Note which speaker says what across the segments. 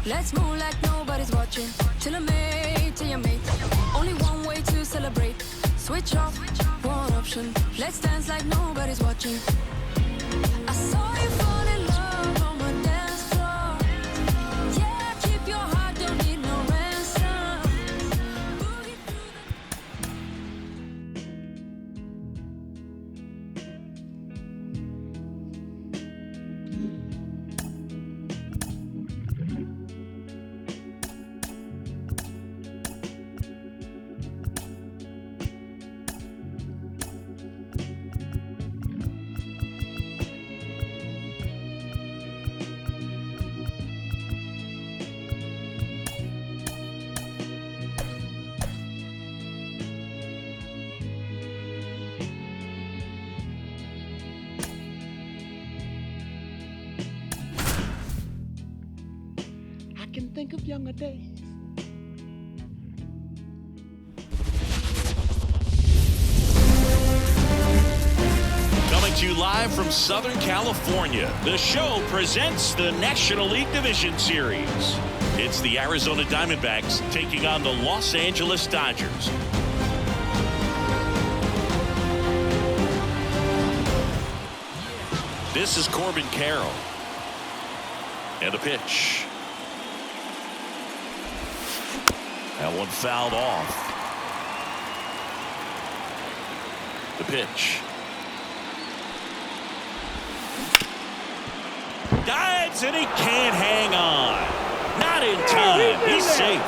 Speaker 1: Let's move like nobody's watching. Till I made, till you made. Only one way to celebrate. Switch off, one option. Let's dance like nobody's watching. I saw you fall in love on my dance floor. Yeah, keep your heart, don't need no ransom. Boogie through
Speaker 2: Can think of younger days.
Speaker 3: Coming to you live from Southern California, the show presents the National League Division Series. It's the Arizona Diamondbacks taking on the Los Angeles Dodgers. This is Corbin Carroll. And a pitch. That one fouled off. The pitch. Dives and he can't hang on. Not in time. He's safe.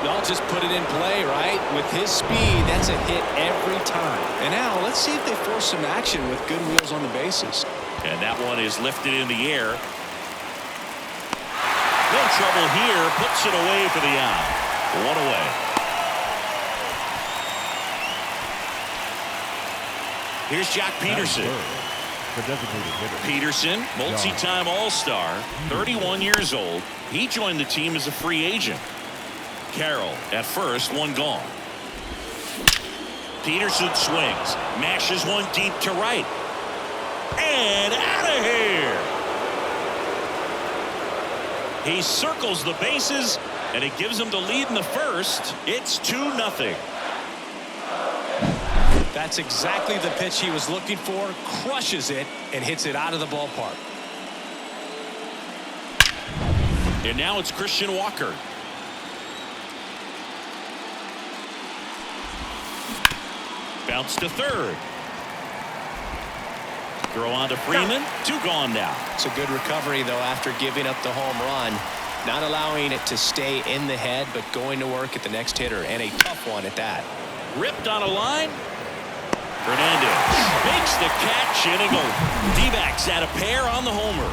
Speaker 4: Y'all just put it in play, right? With his speed, that's a hit every time. And now let's see if they force some action with good wheels on the bases.
Speaker 3: And that one is lifted in the air. No trouble here. Puts it away for the out. One away. Here's Jack Peterson. Peterson, multi-time All-Star, 31 years old. He joined the team as a free agent. Carroll at first, one gone. Peterson swings, mashes one deep to right. And out of here. He circles the bases. And it gives him the lead in the first. It's 2-0.
Speaker 4: That's exactly the pitch he was looking for. Crushes it and hits it out of the ballpark.
Speaker 3: And now it's Christian Walker. Bounce to third. Throw on to Freeman. Two gone now.
Speaker 4: It's a good recovery, though, after giving up the home run. Not allowing it to stay in the head, but going to work at the next hitter, and a tough one at that.
Speaker 3: Ripped on a line. Fernandez makes the catch, inning over. D-backs at a pair on the homer.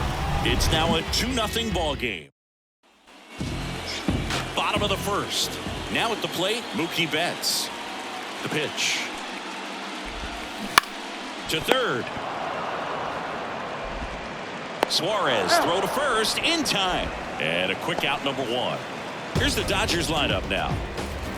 Speaker 3: It's now a 2-0 ball game. Bottom of the first. Now at the plate, Mookie Betts. The pitch. To third. Suarez throw to first in time. And a quick out, number one. Here's the Dodgers lineup now.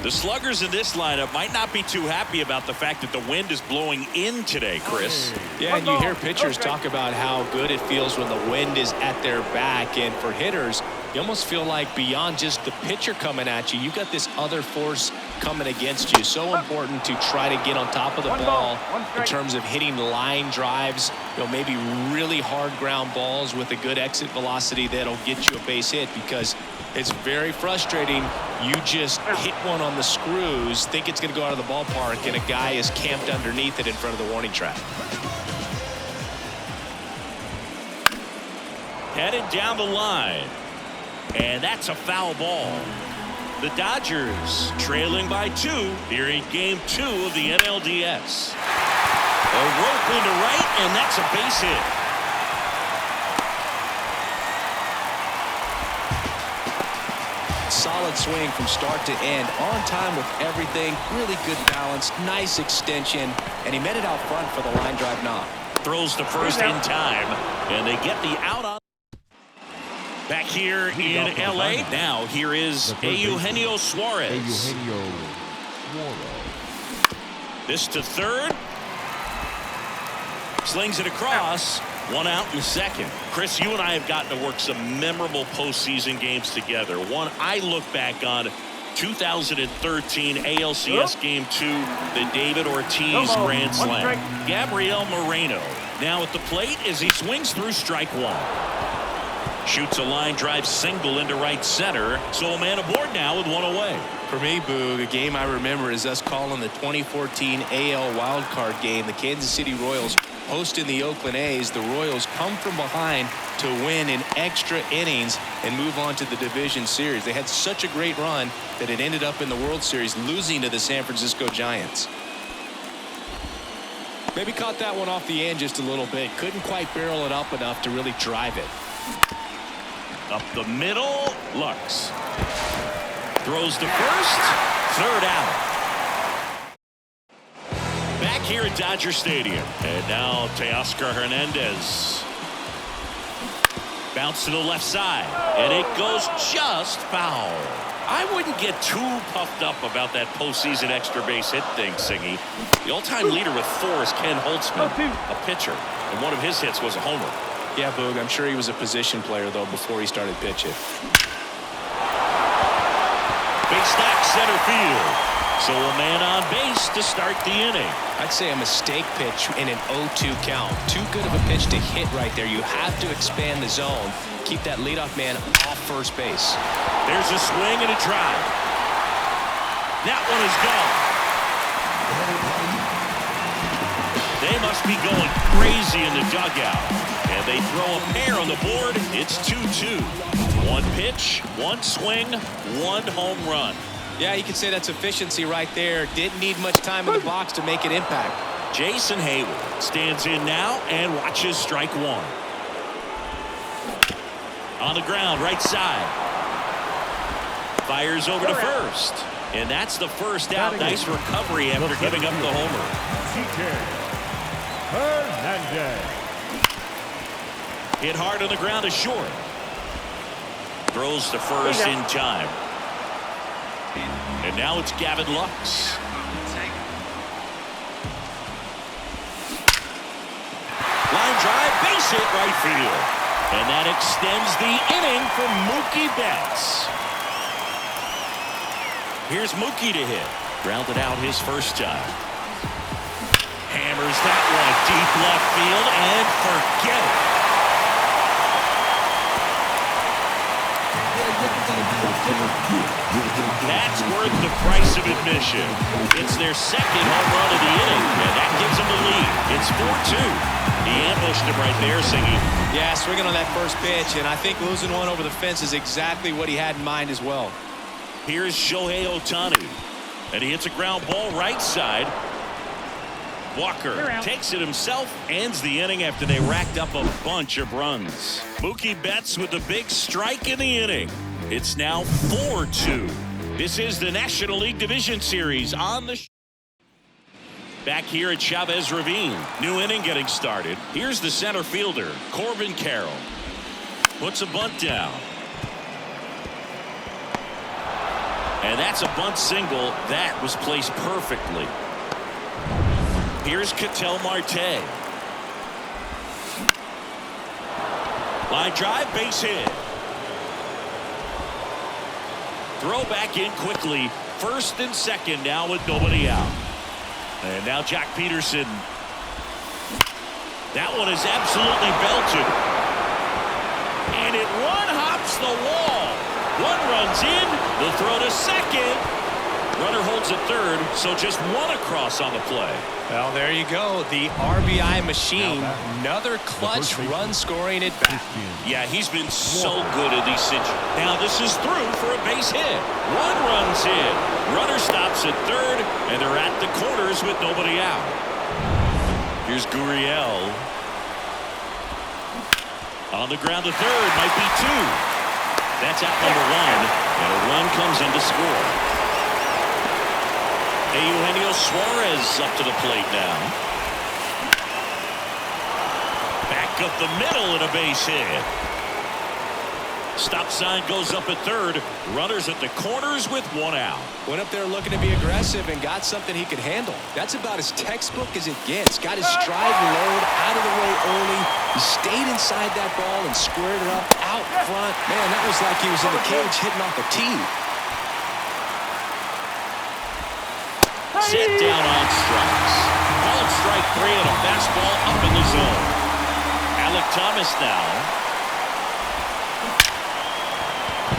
Speaker 3: The sluggers in this lineup might not be too happy about the fact that the wind is blowing in today, Chris.
Speaker 4: Yeah, and you hear pitchers talk about how good it feels when the wind is at their back. And for hitters, you almost feel like beyond just the pitcher coming at you, you've got this other force coming against you. So important to try to get on top of the ball in terms of hitting line drives, maybe really hard ground balls with a good exit velocity that'll get you a base hit, because it's very frustrating. You just hit one on the screws, think it's going to go out of the ballpark, and a guy is camped underneath it in front of the warning track.
Speaker 3: Headed down the line. And that's a foul ball. The Dodgers trailing by 2 here in game 2 of the NLDS. A rope into right, and that's a base hit.
Speaker 4: Solid swing from start to end, on time with everything, really good balance, nice extension, and he met it out front for the line drive knock.
Speaker 3: Throws to first in time, and they get the out on. Back here in LA, now here is Eugenio Suarez. This to third. Slings it across, One out in the second. Chris, you and I have gotten to work some memorable postseason games together. One I look back on, 2013 ALCS Game 2, the David Ortiz Grand Slam. Gabriel Moreno now at the plate as he swings through strike one. Shoots a line drive single into right center, so a man aboard now with one away.
Speaker 4: For me, Boog, a game I remember is us calling the 2014 AL wildcard game. The Kansas City Royals hosting the Oakland A's. The Royals come from behind to win in extra innings and move on to the division series. They had such a great run that it ended up in the World Series losing to the San Francisco Giants. Maybe caught that one off the end just a little bit. Couldn't quite barrel it up enough to really drive it.
Speaker 3: Up the middle, Lux. Throws to first, third out. Back here at Dodger Stadium. And now Teoscar Hernandez. Bounce to the left side. And it goes just foul. I wouldn't get too puffed up about that postseason extra base hit thing, Singy. The all-time leader with 4 is Ken Holtzman, a pitcher. And one of his hits was a homer.
Speaker 4: Yeah, Boog, I'm sure he was a position player, though, before he started pitching.
Speaker 3: Big stack center field. So a man on base to start the inning.
Speaker 4: I'd say a mistake pitch in an 0-2 count. Too good of a pitch to hit right there. You have to expand the zone. Keep that leadoff man off first base.
Speaker 3: There's a swing and a drive. That one is gone. They must be going crazy in the dugout. And they throw a pair on the board. It's 2-2. One pitch, one swing, one home run.
Speaker 4: Yeah, you could say that's efficiency right there. Didn't need much time in the box to make an impact.
Speaker 3: Jason Hayward stands in now and watches strike one. On the ground, right side. Fires over to first. And that's the first out. Nice recovery after giving up the homer.
Speaker 2: Hernandez.
Speaker 3: Hit hard on the ground to short. Throws to first in time. And now it's Gavin Lux. Line drive, base hit right field. And that extends the inning for Mookie Betts. Here's Mookie to hit. Grounded out his first time. Hammers that one deep left field and forget it. That's worth the price of admission. It's their second home run of the inning, and that gives them the lead. It's 4-2. He ambushed him right there, Singing.
Speaker 4: Yeah, swinging on that first pitch, and I think losing one over the fence is exactly what he had in mind as well.
Speaker 3: Here's Shohei Ohtani, and he hits a ground ball right side. Walker takes it himself, ends the inning after they racked up a bunch of runs. Mookie Betts with the big strike in the inning. It's now 4-2. This is the National League Division Series on the back here at Chavez Ravine. New inning getting started. Here's the center fielder, Corbin Carroll. Puts a bunt down. And that's a bunt single. That was placed perfectly. Here's Ketel Marte. Line drive, base hit. Throw back in quickly. First and second now with nobody out. And now Jack Peterson. That one is absolutely belted. And it one-hops the wall. One runs in. The throw to second. Runner holds at third, so just one across on the play.
Speaker 4: Well, there you go. The RBI machine. Another clutch run scoring at bat.
Speaker 3: Yeah, he's been so good at these situations. Now this is through for a base hit. One runs in. Runner stops at third, and they're at the corners with nobody out. Here's Gurriel. On the ground to third, might be two. That's out number one, and a run comes in to score. Eugenio Suarez up to the plate now. Back up the middle and a base hit. Stop sign goes up at third. Runners at the corners with one out.
Speaker 4: Went up there looking to be aggressive and got something he could handle. That's about as textbook as it gets. Got his stride lowered, out of the way early. He stayed inside that ball and squared it up out front. Man, that was like he was in the cage hitting off a tee.
Speaker 3: Set down on strikes. Called strike 3 and a fastball up in the zone. Alec Thomas now.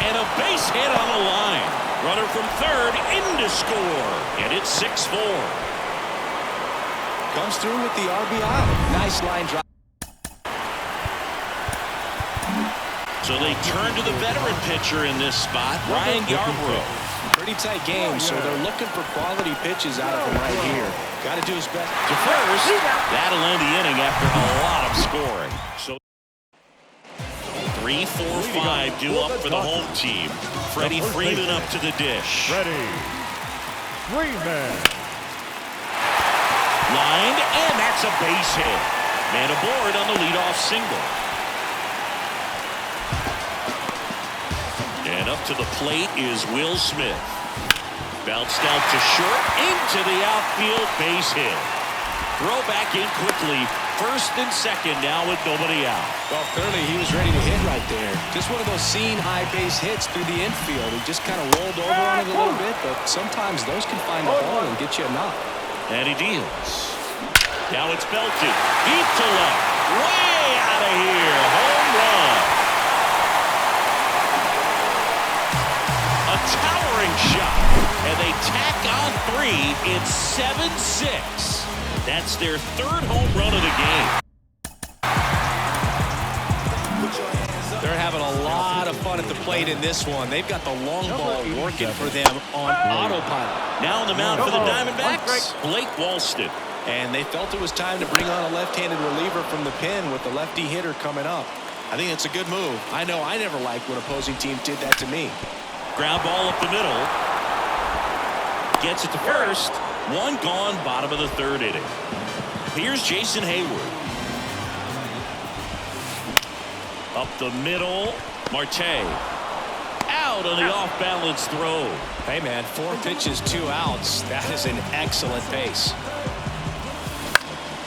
Speaker 3: And a base hit on the line. Runner from third in to score. And it's 6-4.
Speaker 4: Comes through with the RBI. Nice line drive.
Speaker 3: So they turn to the veteran pitcher in this spot, Ryan Yarbrough.
Speaker 4: Pretty tight game, so they're looking for quality pitches out of him right here. Got to do his best.
Speaker 3: To first, that'll end the inning after a lot of scoring. So 3, 4, 5 due up for the home team. Freddie Freeman up to the dish.
Speaker 2: Freddie Freeman.
Speaker 3: Lined, and that's a base hit. Man aboard on the leadoff single. And up to the plate is Will Smith. Bounced out to short, into the outfield, base hit. Throw back in quickly. First and second now with nobody out.
Speaker 4: Well, clearly he was ready to hit right there. Just one of those seam high base hits through the infield. He just kind of rolled over on it a little bit, but sometimes those can find the ball and get you a knock.
Speaker 3: And he deals. Now it's belted. Deep to left. Way out of here. Home run. A towering shot. And they tack on 3. It's 7-6. That's their third home run of the game.
Speaker 4: They're having a lot of fun at the plate in this one. They've got the long ball working for them on autopilot.
Speaker 3: Now on the mound for the Diamondbacks, Blake Walston.
Speaker 4: And they felt it was time to bring on a left-handed reliever from the pen with the lefty hitter coming up. I think it's a good move. I know I never liked when opposing teams did that to me.
Speaker 3: Ground ball up the middle. Gets it to first. One gone, bottom of the third inning. Here's Jason Hayward. Up the middle, Marte. Out on the off-balance throw.
Speaker 4: Hey, man, 4 pitches, 2 outs. That is an excellent pace.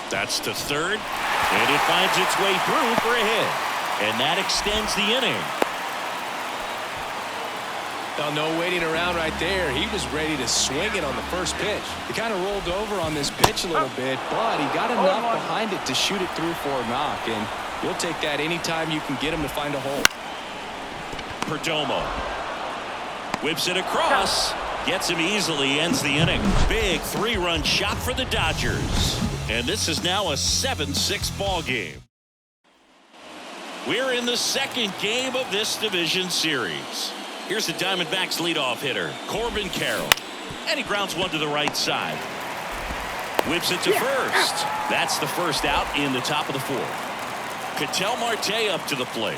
Speaker 3: That's to third, and it finds its way through for a hit. And that extends the inning.
Speaker 4: Now, no waiting around right there. He was ready to swing it on the first pitch. He kind of rolled over on this pitch a little bit, but he got enough behind it to shoot it through for a knock. And you'll take that anytime you can get him to find a hole.
Speaker 3: Perdomo whips it across, gets him easily, ends the inning. Big 3-run shot for the Dodgers. And this is now a 7-6 ball game. We're in the second game of this division series. Here's the Diamondbacks leadoff hitter, Corbin Carroll. And he grounds one to the right side. Whips it to first. That's the first out in the top of the 4th. Ketel Marte up to the plate.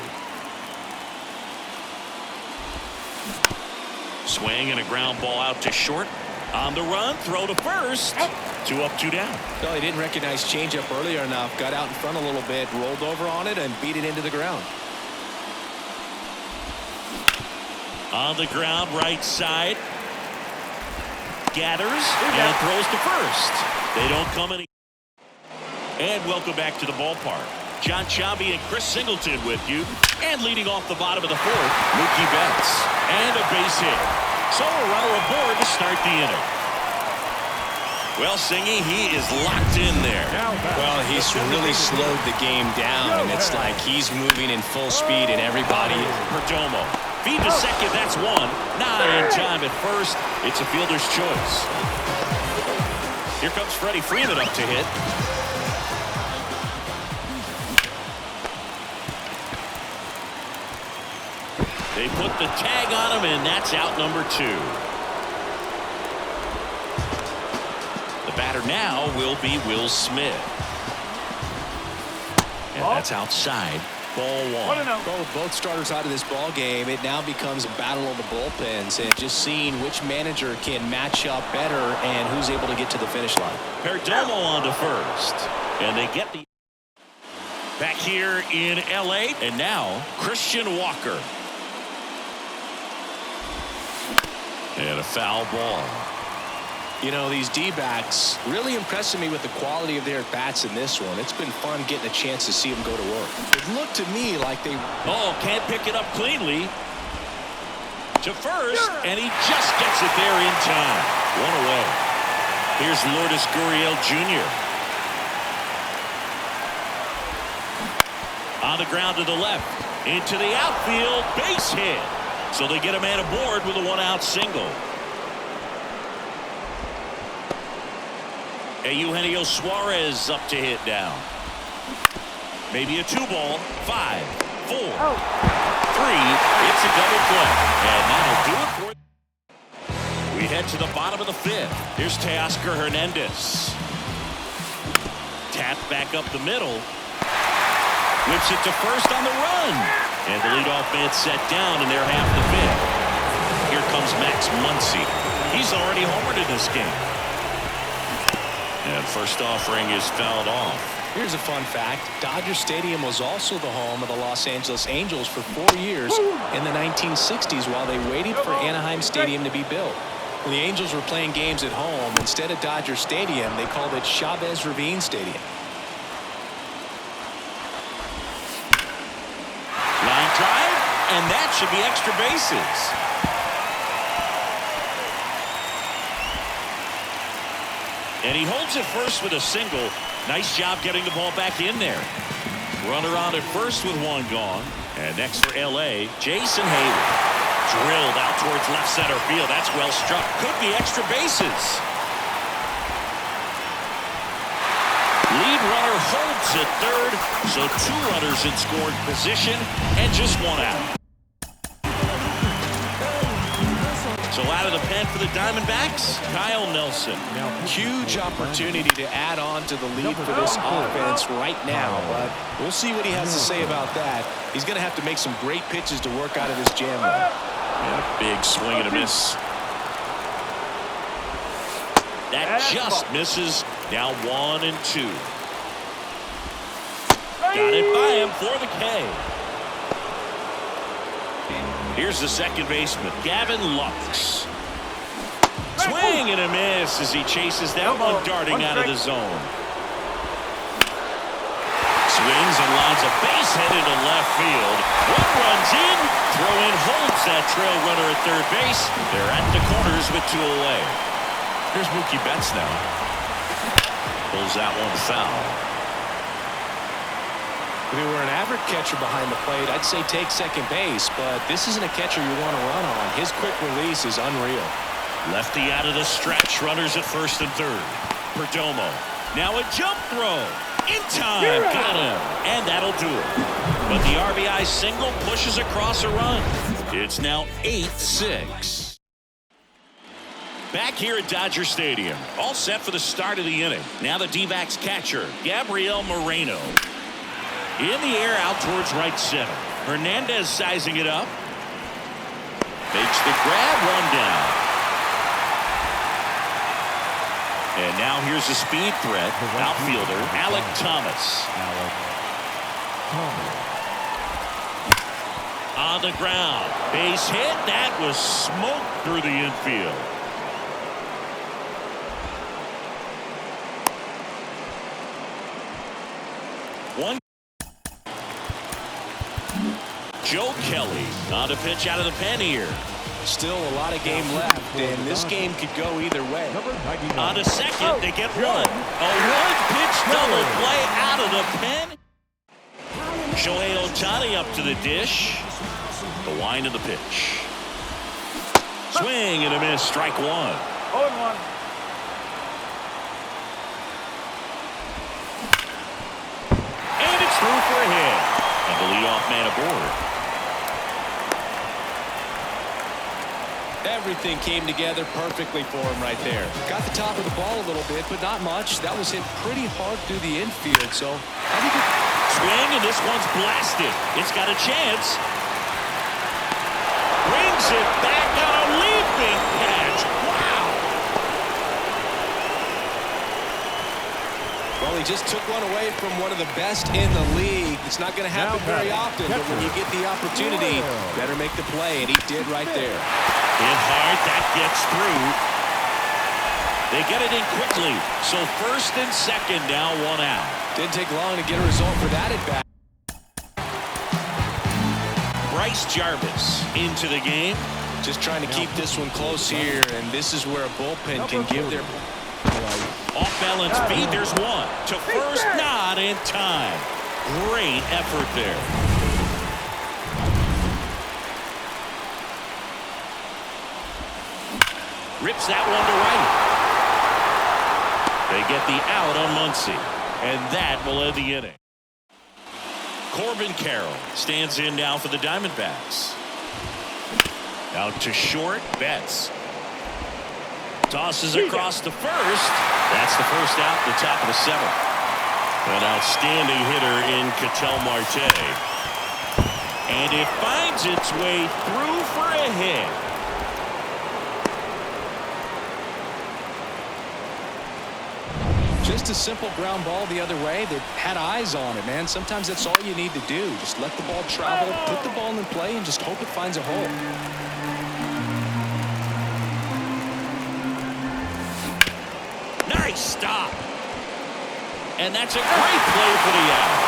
Speaker 3: Swing and a ground ball out to short. On the run, throw to first. 2 up, 2 down.
Speaker 4: Well, he didn't recognize changeup earlier enough. Got out in front a little bit, rolled over on it, and beat it into the ground.
Speaker 3: On the ground, right side. Gathers and throws to first. They don't come any. And welcome back to the ballpark. John Chambi and Chris Singleton with you. And leading off the bottom of the 4th, Mookie Betts. And a base hit. So a runner aboard to start the inning. Well, Singy, he is locked in there.
Speaker 4: Well, he's really slowed the game down, and it's like he's moving in full speed, and everybody is.
Speaker 3: Perdomo. Feed to second, that's 1. Not in time at first. It's a fielder's choice. Here comes Freddie Freeman up to hit. They put the tag on him, and that's out number 2. The batter now will be Will Smith. And that's outside. Ball 1.
Speaker 4: Both starters out of this ball game. It now becomes a battle of the bullpens, and just seeing which manager can match up better and who's able to get to the finish line.
Speaker 3: Perdomo on to first, and they get the back here in LA. And now Christian Walker And a foul ball.
Speaker 4: You know, these D-backs really impressing me with the quality of their bats in this one. It's been fun getting a chance to see them go to work. It looked to me like they...
Speaker 3: Oh, can't pick it up cleanly. To first, and he just gets it there in time. One away. Here's Lourdes Gurriel Jr. On the ground to the left. Into the outfield. Base hit. So they get a man aboard with a one-out single. Eugenio Suarez up to hit now. Maybe a 2-ball. 5, 4, 3. It's a double play. And that'll do it for it. We head to the bottom of the 5th. Here's Teoscar Hernandez. Tap back up the middle. Whips it to first on the run. And the leadoff man set down in their half the 5th. Here comes Max Muncy. He's already homered in this game. And first offering is fouled off.
Speaker 4: Here's a fun fact. Dodger Stadium was also the home of the Los Angeles Angels for 4 years in the 1960s while they waited for Anaheim Stadium to be built. When the Angels were playing games at home, instead of Dodger Stadium, they called it Chavez Ravine Stadium.
Speaker 3: Line drive, and that should be extra bases. And he holds it first with a single. Nice job getting the ball back in there. Runner on at first with one gone. And next for L.A., Jason Hayward. Drilled out towards left center field. That's well struck. Could be extra bases. Lead runner holds at third. So 2 runners in scoring position and just 1 out. So out of the pen for the Diamondbacks, Kyle Nelson.
Speaker 4: Huge opportunity to add on to the lead for this offense right now, but we'll see what he has to say about that. He's going to have to make some great pitches to work out of this jam run.
Speaker 3: And a big swing and a miss. That just misses. Now 1 and 2. Got it by him for the K. Here's the second baseman, Gavin Lux. Swing and a miss as he chases that one darting out of the zone. Swings and lines a base hit into left field. One runs in. Throw in holds that trail runner at third base. They're at the corners with 2 away. Here's Mookie Betts now. Pulls that one foul.
Speaker 4: If he were an average catcher behind the plate, I'd say take second base, but this isn't a catcher you want to run on. His quick release is unreal.
Speaker 3: Lefty out of the stretch, runners at first and third. Perdomo. Now a jump throw. In time. Got him. And that'll do it. But the RBI single pushes across a run. It's now 8-6. Back here at Dodger Stadium. All set for the start of the inning. Now the D-backs catcher, Gabriel Moreno. In the air out towards right center. Hernandez sizing it up. Makes the grab, 1 down. And now here's a speed threat. Outfielder Alek Thomas. On the ground. Base hit. That was smoked through the infield. One. Joe Kelly on the pitch out of the pen here.
Speaker 4: Still a lot of game left, and this game could go either way.
Speaker 3: On a second, they get 1. A 1-pitch double play out of the pen. Shohei Ohtani up to the dish. The wind of the pitch. Swing and a miss. Strike 1.
Speaker 2: 0-1.
Speaker 3: And it's through for a hit. And the leadoff man aboard.
Speaker 4: Everything came together perfectly for him right there. Got the top of the ball a little bit, but not much. That was hit pretty hard through the infield, so I think
Speaker 3: swing, and this one's blasted. It's got a chance. Brings it back on a leaping catch. Wow.
Speaker 4: Well, he just took one away from one of the best in the league. It's not going to happen very often, but when you get the opportunity, better make the play, and he did right there.
Speaker 3: Hit hard, that gets gets through. They get it in quickly. So first and second, now one out.
Speaker 4: Didn't take long to get a result for that at bat.
Speaker 3: Bryce Jarvis into the game.
Speaker 4: Just trying to keep this one close here, and this is where a bullpen can give their...
Speaker 3: Off-balance feed, there's one. To first, not in time. Great effort there. Rips that one to right. They get the out on Muncy, and that will end the inning. Corbin Carroll stands in now for the Diamondbacks. Out to short, Betts. Tosses across to first. That's the first out, the top of the seventh. An outstanding hitter in Ketel Marte. And it finds its way through for a hit.
Speaker 4: Just a simple ground ball the other way that had eyes on it, man. Sometimes that's all you need to do. Just let the ball travel, put the ball in play, and just hope it finds a hole.
Speaker 3: Nice stop. And that's a great play for the out.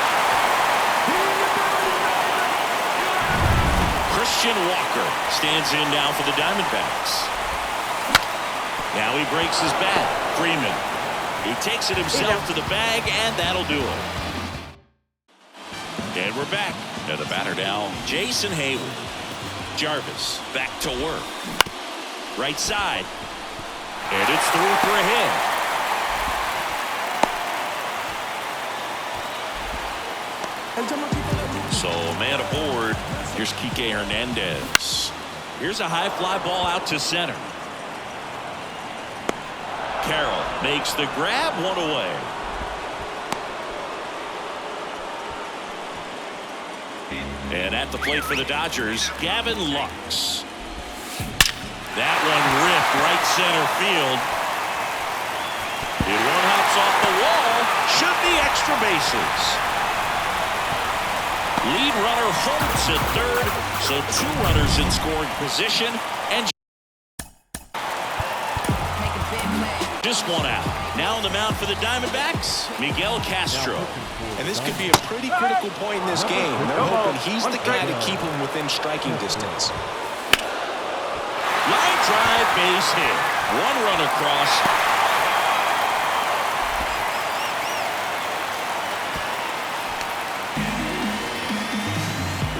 Speaker 3: Christian Walker stands in now for the Diamondbacks. Now he breaks his bat. Freeman. He takes it himself to the bag, and that'll do it. And we're back. And the batter now, Jason Hayward. Jarvis back to work. Right side. And it's through for a hit. So man aboard. Here's Kike Hernandez. Here's a high fly ball out to center. Carroll makes the grab, one away. And at the plate for the Dodgers, Gavin Lux. That one ripped right center field. It one hops off the wall. Should be extra bases. Lead runner holds at third, so two runners in scoring position, and just one out. Now on the mound for the Diamondbacks, Miguel Castro.
Speaker 4: And this could be a pretty critical point in this game. They're hoping he's the guy to keep him within striking distance.
Speaker 3: Line drive, base hit. One run across.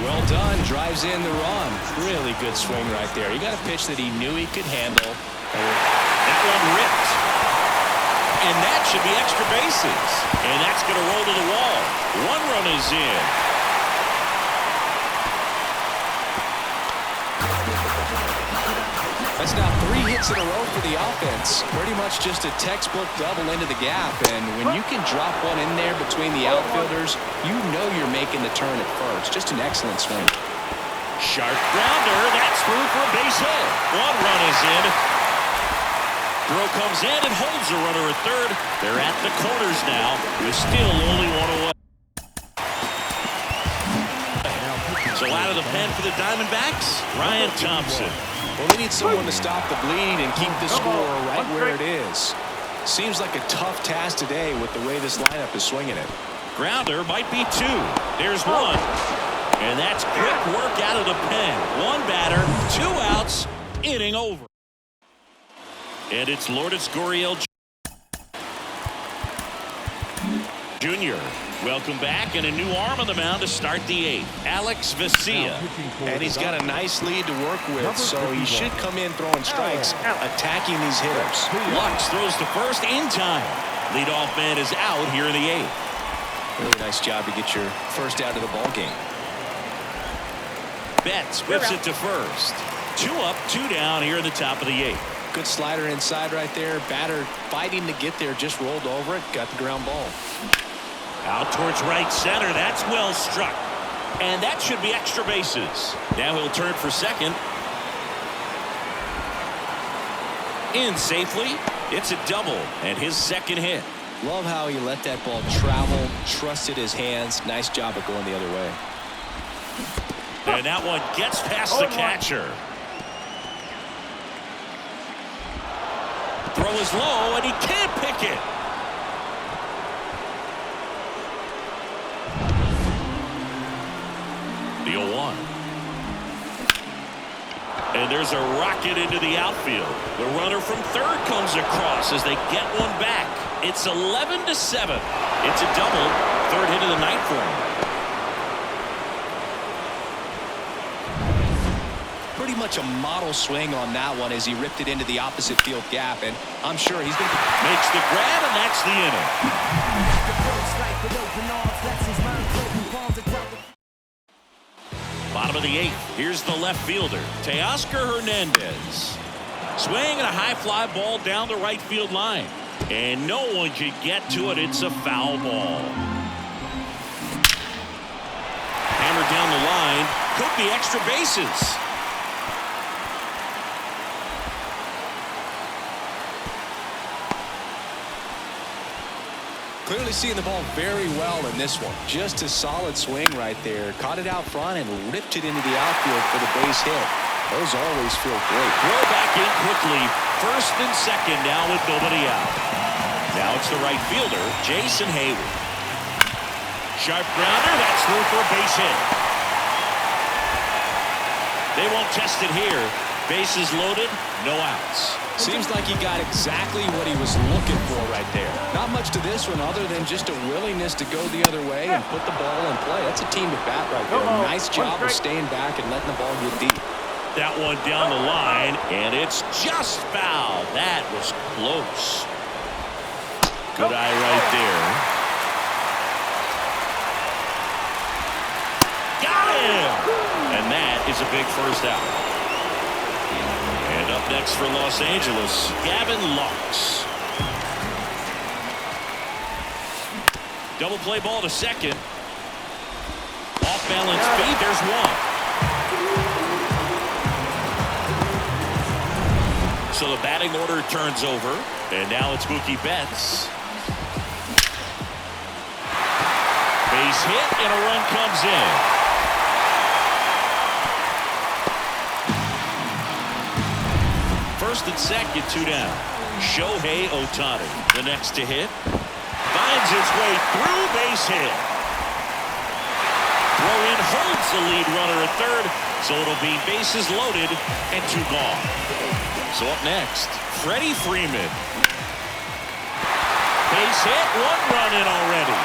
Speaker 4: Well done. Drives in the run. Really good swing right there. He got a pitch that he knew he could handle.
Speaker 3: That one ripped. And that should be extra bases. And that's going to roll to the wall. One run is in.
Speaker 4: That's now 3 hits in a row for the offense. Pretty much just a textbook double into the gap. And when you can drop one in there between the outfielders, you know you're making the turn at first. Just an excellent swing.
Speaker 3: Sharp grounder. That's through for a base hit. One run is in. Throw comes in and holds the runner at third. They're at the corners now with still only one away. So out of the pen for the Diamondbacks, Ryan Thompson.
Speaker 4: Well, they need someone to stop the bleed and keep the score right where it is. Seems like a tough task today with the way this lineup is swinging it.
Speaker 3: Grounder might be two. There's one. And that's quick work out of the pen. One batter, 2 outs, inning over. And it's Lourdes Gurriel Jr. Welcome back, and a new arm on the mound to start the 8th. Alex Vesia.
Speaker 4: And he's got a nice lead to work with, so he should come in throwing strikes, attacking these hitters.
Speaker 3: Lux throws to first in time. Leadoff man is out here in the 8th.
Speaker 4: Really nice job to get your first out of the ball game.
Speaker 3: Betts whips it to first. 2 up, 2 down here in the top of the 8th.
Speaker 4: Good slider inside right there. Batter fighting to get there, just rolled over it, got the ground ball.
Speaker 3: Out towards right center. That's well struck. And that should be extra bases. Now he'll turn for second. In safely. It's a double and his second hit.
Speaker 4: Love how he let that ball travel, trusted his hands. Nice job of going the other way.
Speaker 3: And that one gets past the catcher. Throw is low, and he can't pick it. The 0-1. And there's a rocket into the outfield. The runner from third comes across as they get one back. It's 11-7. It's a double. Third hit of the night for him.
Speaker 4: Pretty much a model swing on that one as he ripped it into the opposite field gap, and I'm sure he's going to
Speaker 3: makes the grab, and that's the inning. Bottom of the 8th. Here's the left fielder, Teoscar Hernandez. Swing and a high fly ball down the right field line. And no one could get to it. It's a foul ball. Hammered down the line. Could be extra bases.
Speaker 4: clearly seeing the ball very well in this one. Just a solid swing right there. Caught it out front and ripped it into the outfield for the base hit. Those always feel great.
Speaker 3: Throw back in quickly. First and second now with nobody out. Now it's the right fielder, Jason Hayward. Sharp grounder. That's through for a base hit. They won't test it here. Bases loaded, no outs.
Speaker 4: Seems like he got exactly what he was looking for right there. Not much to this one other than just a willingness to go the other way and put the ball in play. That's a team at bat right there. Nice job of staying back and letting the ball get deep.
Speaker 3: That one down the line, and it's just foul. That was close. Good eye right there. Got him! And that is a big first out. And up next for Los Angeles, Gavin Lux. Double play ball to second. Off balance feed, there's one. So the batting order turns over, and now it's Mookie Betts. Base hit, and a run comes in. First and second, two down. Shohei Ohtani, the next to hit. Finds his way through, base hit. Throw in holds the lead runner at third, so it'll be bases loaded and two gone. So up next, Freddie Freeman. Base hit, one run in already.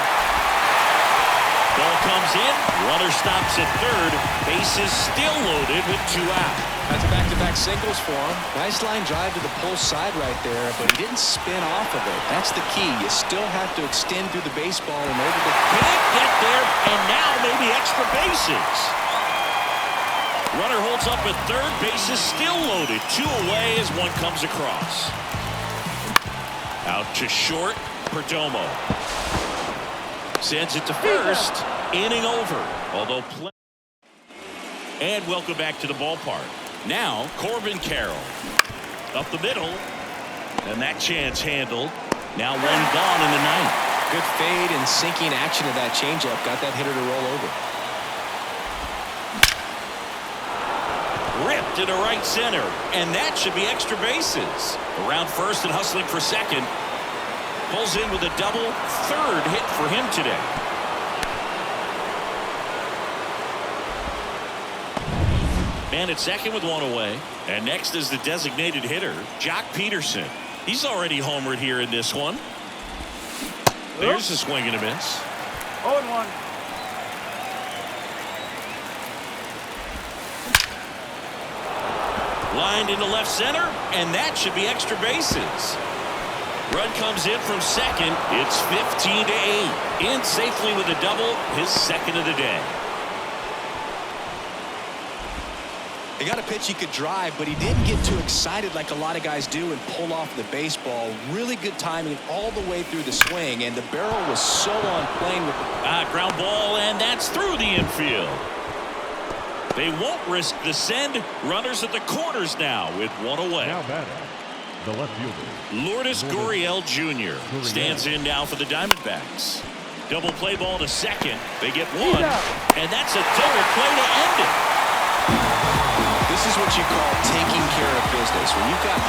Speaker 3: Ball comes in, runner stops at third, bases still loaded with two out.
Speaker 4: That's a back-to-back singles for him. Nice line drive to the pull side right there, but he didn't spin off of it. That's the key. You still have to extend through the baseball in order to...
Speaker 3: Can't get there, and now maybe extra bases. Runner holds up at third, bases still loaded. Two away as one comes across. Out to short, Perdomo. Sends it to first, inning over. Although play... And welcome back to the ballpark. Now, Corbin Carroll. Up the middle. And that chance handled. Now one gone in the ninth.
Speaker 4: Good fade and sinking action of that changeup. Got that hitter to roll over.
Speaker 3: Ripped into right center. And that should be extra bases. Around first and hustling for second. Pulls in with a double. Third hit for him today. Man at second with one away. And next is the designated hitter, Jock Peterson. He's already homered here in this one. There's a swing and a miss.
Speaker 2: 0-1.
Speaker 3: Lined into left center, and that should be extra bases. Run comes in from second. It's 15-8. In safely with a double, his second of the day.
Speaker 4: He got a pitch he could drive, but he didn't get too excited like a lot of guys do and pull off the baseball. Really good timing all the way through the swing, and the barrel was so on plane with the
Speaker 3: ground ball, and that's through the infield. They won't risk the send. Runners at the corners now with one away.
Speaker 2: Now batting, the left fielder,
Speaker 3: Lourdes Gurriel Jr. stands in now for the Diamondbacks. Double play ball to second. They get one, and that's a double play to end it.
Speaker 4: This is what you call taking care of business. When you've got